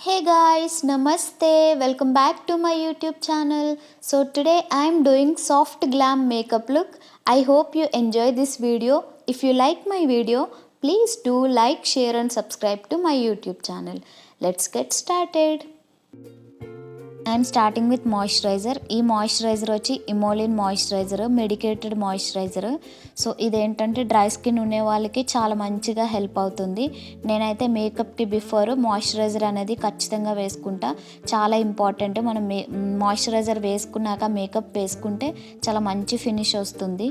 Hey guys, namaste. Welcome back to my YouTube channel. So today I am doing soft glam makeup look. I hope you enjoy this video. If you like my video, please do like, share and subscribe to my YouTube channel. Let's get started. I'm starting with moisturiser. ఈ moisturiser వచ్చి ఇమోలిన్ moisturiser, medicated moisturiser. So ఇదేంటంటే dry skin ఉండే వాళ్ళకి చాలా మంచిగా help అవుతుంది. నేనైతే మేకప్కి before moisturiser అనేది ఖచ్చితంగా వేసుకుంటా. చాలా ఇంపార్టెంట్. మనం మాయిశ్చరైజర్ వేసుకున్నాక మేకప్ వేసుకుంటే చాలా మంచి ఫినిష్ వస్తుంది.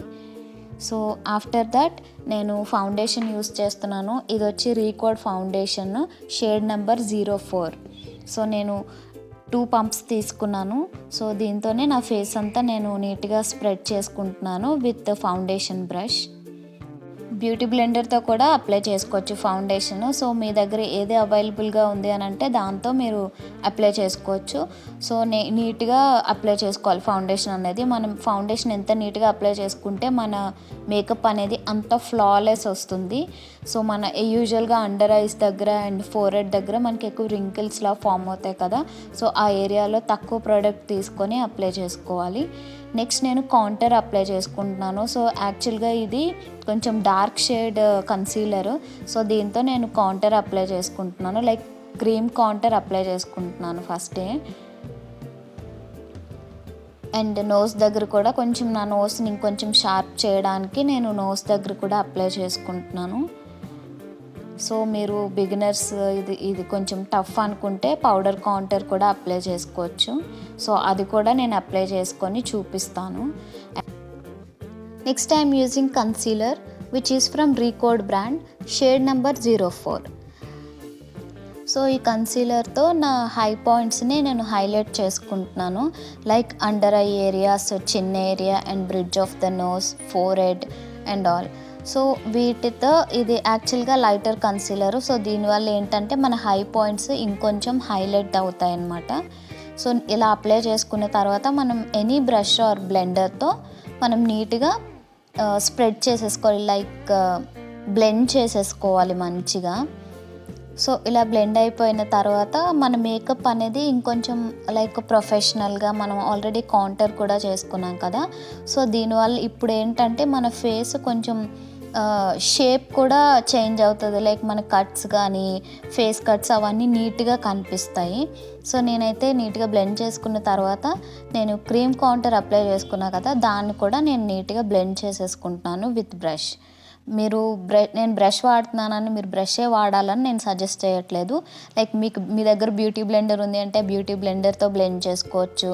సో ఆఫ్టర్ దట్ నేను ఫౌండేషన్ యూస్ చేస్తున్నాను. ఇది వచ్చి Recode foundation shade number 04. So నేను 2 పంప్స్ తీసుకున్నాను. సో దీంతోనే నా ఫేస్ అంతా నేను నీట్గా స్ప్రెడ్ చేసుకుంటున్నాను విత్ ఫౌండేషన్ బ్రష్. బ్యూటీ బ్లెండర్తో కూడా అప్లై చేసుకోవచ్చు ఫౌండేషన్. సో మీ దగ్గర ఏది అవైలబుల్గా ఉంది అని అంటే దాంతో మీరు అప్లై చేసుకోవచ్చు. సో నీట్గా అప్లై చేసుకోవాలి ఫౌండేషన్ అనేది. మనం ఫౌండేషన్ ఎంత నీట్గా అప్లై చేసుకుంటే మన మేకప్ అనేది అంత ఫ్లాలెస్ వస్తుంది. సో మన యూజువల్గా అండర్ ఐస్ దగ్గర అండ్ ఫోర్హెడ్ దగ్గర మనకి ఎక్కువ రింకిల్స్లా ఫామ్ అవుతాయి కదా. సో ఆ ఏరియాలో తక్కువ ప్రోడక్ట్ తీసుకొని అప్లై చేసుకోవాలి. నెక్స్ట్ నేను కాంటూర్ అప్లై చేసుకుంటున్నాను. సో యాక్చువల్గా ఇది కొంచెం డార్క్ షేడ్ కన్సీలర్. సో దీంతో నేను కాంటూర్ అప్లై చేసుకుంటున్నాను. లైక్ క్రీమ్ కాంటూర్ అప్లై చేసుకుంటున్నాను ఫస్టే. అండ్ నోస్ దగ్గర కూడా కొంచెం నా నోస్ని ఇంకొంచెం షార్ప్ చేయడానికి నేను నోస్ దగ్గర కూడా అప్లై చేసుకుంటున్నాను. సో మీరు బిగినర్స్ ఇది కొంచెం టఫ్ అనుకుంటే పౌడర్ కాంటూర్ కూడా అప్లై చేసుకోవచ్చు. సో అది కూడా నేను అప్లై చేసుకొని చూపిస్తాను. Next I'm using concealer which is from Recode brand shade number 04. So ఈ కన్సీలర్తో నా హై పాయింట్స్ని నేను హైలైట్ చేసుకుంటున్నాను. Like under eye areas, chin area and bridge of the nose, forehead and all. So వీటితో ఇది యాక్చువల్గా లైటర్ కన్సీలర్. సో దీనివల్ల ఏంటంటే మన హై పాయింట్స్ ఇంకొంచెం హైలైట్ అవుతాయి అన్నమాట. సో ఇలా అప్లై చేసుకున్న తర్వాత మనం ఎనీ బ్రష్ ఆర్ బ్లెండర్తో మనం నీట్గా స్ప్రెడ్ చేసేసుకోవాలి. లైక్ బ్లెండ్ చేసేసుకోవాలి మంచిగా. సో ఇలా బ్లెండ్ అయిపోయిన తర్వాత మన మేకప్ అనేది ఇంకొంచెం లైక్ ప్రొఫెషనల్గా మనం ఆల్రెడీ కాంటూర్ కూడా చేసుకున్నాం కదా. సో దీనివల్ల ఇప్పుడు ఏంటంటే మన ఫేస్ కొంచెం షేప్ కూడా చేంజ్ అవుతుంది. లైక్ మన కట్స్ కానీ ఫేస్ కట్స్ అవన్నీ నీట్గా కనిపిస్తాయి. సో నేనైతే నీట్గా బ్లెండ్ చేసుకున్న తర్వాత నేను క్రీమ్ కాంటూర్ అప్లై చేసుకున్నా కదా, దాన్ని కూడా నేను నీట్గా బ్లెండ్ చేసేసుకుంటున్నాను విత్ బ్రష్. మీరు నేను బ్రష్ వాడుతున్నానని మీరు బ్రషే వాడాలని నేను సజెస్ట్ చేయట్లేదు. లైక్ మీ దగ్గర బ్యూటీ బ్లెండర్ ఉంది అంటే బ్యూటీ బ్లెండర్తో బ్లెండ్ చేసుకోవచ్చు.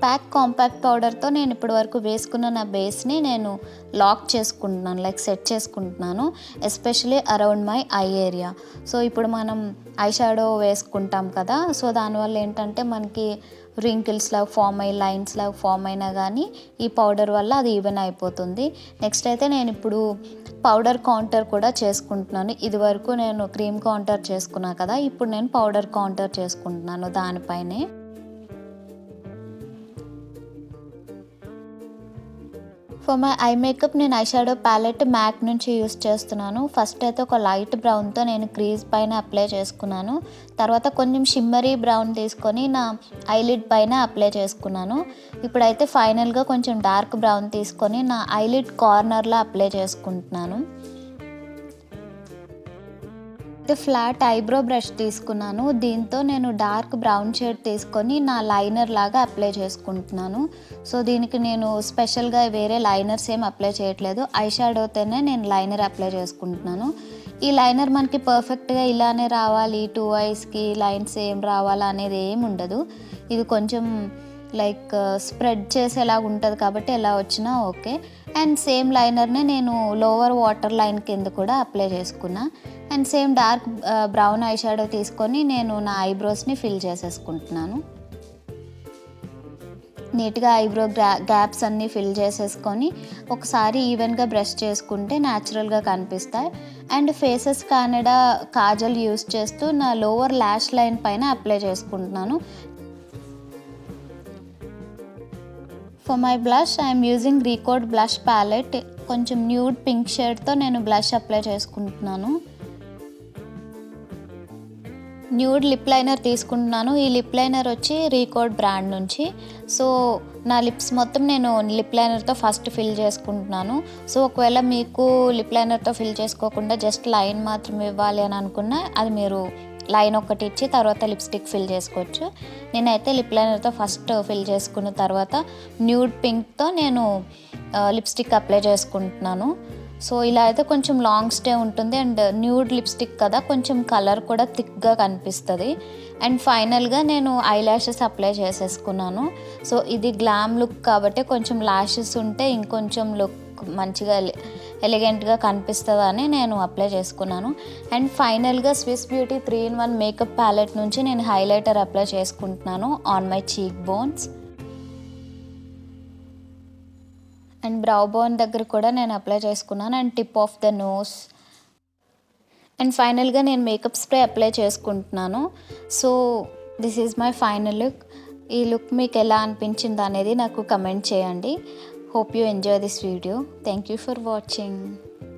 ప్యాక్ కాంపాక్ట్ పౌడర్తో నేను ఇప్పటి వరకు వేసుకున్న నా బేస్ని నేను లాక్ చేసుకుంటున్నాను, లైక్ సెట్ చేసుకుంటున్నాను, especially around my I area. So ఇప్పుడు మనం ఐ షాడో వేసుకుంటాం కదా. సో దానివల్ల ఏంటంటే మనకి రింకిల్స్ లాగా ఫామ్ అయ్యి లైన్స్ లాగా ఫామ్ అయినా కానీ ఈ పౌడర్ వల్ల అది ఈవెన్ అయిపోతుంది. నెక్స్ట్ అయితే నేను ఇప్పుడు పౌడర్ కాంటూర్ కూడా చేసుకుంటున్నాను. ఇది వరకు నేను క్రీమ్ కాంటూర్ చేసుకున్నా కదా, ఇప్పుడు నేను పౌడర్ కాంటూర్ చేసుకుంటున్నాను దానిపైనే. ఫర్ మై ఐ మేకప్ నేను ఐ షాడో ప్యాలెట్ మ్యాక్ నుంచి యూస్ చేస్తున్నాను. ఫస్ట్ అయితే ఒక లైట్ బ్రౌన్తో నేను క్రీజ్ పైన అప్లై చేసుకున్నాను. తర్వాత కొంచెం షిమ్మరీ బ్రౌన్ తీసుకొని నా ఐలిడ్ పైన అప్లై చేసుకున్నాను. ఇప్పుడైతే ఫైనల్గా కొంచెం డార్క్ బ్రౌన్ తీసుకొని నా ఐలిడ్ కార్నర్లో అప్లై చేసుకుంటున్నాను. ఫ్లాట్ ఐబ్రో బ్రష్ తీసుకున్నాను. దీంతో నేను డార్క్ బ్రౌన్ షేడ్ తీసుకొని నా లైనర్ లాగా అప్లై చేసుకుంటున్నాను. సో దీనికి నేను స్పెషల్గా వేరే లైనర్స్ ఏం అప్లై చేయట్లేదు. ఐ షాడోతోనే నేను లైనర్ అప్లై చేసుకుంటున్నాను. ఈ లైనర్ మనకి పర్ఫెక్ట్గా ఇలానే రావాలి, 2 ఐస్కి లైన్స్ ఏం రావాలా అనేది ఏం ఉండదు. ఇది కొంచెం లైక్ స్ప్రెడ్ చేసేలాగా ఉంటుంది కాబట్టి ఎలా వచ్చినా ఓకే. అండ్ సేమ్ లైనర్నే నేను లోవర్ వాటర్ లైన్ కింద కూడా అప్లై చేసుకున్నా. And same dark brown eye shadow తీసుకొని నేను నా ఐబ్రోస్ని ఫిల్ చేసేసుకుంటున్నాను. నీట్గా ఐబ్రో గ్యాప్స్ అన్నీ ఫిల్ చేసేసుకొని ఒకసారి ఈవెన్గా బ్రష్ చేసుకుంటే న్యాచురల్గా కనిపిస్తాయి. And Faces Canada kajal use చేస్తూ నా లోవర్ ల్యాష్ లైన్ పైన అప్లై చేసుకుంటున్నాను. For my blush I'm using Recode blush palette. కొంచెం న్యూడ్ పింక్ షేడ్తో నేను బ్లష్ అప్లై చేసుకుంటున్నాను. న్యూడ్ లిప్ లైనర్ తీసుకుంటున్నాను. ఈ లిప్ లైనర్ వచ్చి రీకోడ్ బ్రాండ్ నుంచి. సో నా లిప్స్ మొత్తం నేను లిప్ లైనర్తో ఫస్ట్ ఫిల్ చేసుకుంటున్నాను. సో ఒకవేళ మీకు లిప్ లైనర్తో ఫిల్ చేసుకోకుండా జస్ట్ లైన్ మాత్రం ఇవ్వాలి అని అనుకున్నా అది మీరు లైన్ ఒకటి ఇచ్చి తర్వాత లిప్స్టిక్ ఫిల్ చేసుకోవచ్చు. నేనైతే లిప్ లైనర్తో ఫస్ట్ ఫిల్ చేసుకున్న తర్వాత న్యూడ్ పింక్తో నేను లిప్స్టిక్ అప్లై చేసుకుంటున్నాను. సో ఇలా అయితే కొంచెం లాంగ్ స్టే ఉంటుంది అండ్ న్యూడ్ లిప్స్టిక్ కదా, కొంచెం కలర్ కూడా థిక్గా కనిపిస్తుంది. అండ్ ఫైనల్గా నేను ఐ ల్యాషెస్ అప్లై చేసేసుకున్నాను. సో ఇది గ్లామ్ లుక్ కాబట్టి కొంచెం ల్యాషెస్ ఉంటే ఇంకొంచెం లుక్ మంచిగా ఎలిగెంట్గా కనిపిస్తుందని నేను అప్లై చేసుకున్నాను. అండ్ ఫైనల్గా Swiss beauty 3-in-1 makeup palette నుంచి నేను హైలైటర్ అప్లై చేసుకుంటున్నాను on my cheekbones. And brow bone దగ్గర కూడా నేను అప్లై చేసుకున్నాను and tip of the nose. And ఫైనల్గా నేను మేకప్ స్ప్రే అప్లై చేసుకుంటున్నాను. So this is my final look. ఈ లుక్ మీకు ఎలా అనిపించింది అనేది నాకు కమెంట్ చేయండి. Hope you enjoy this video. Thank you for watching.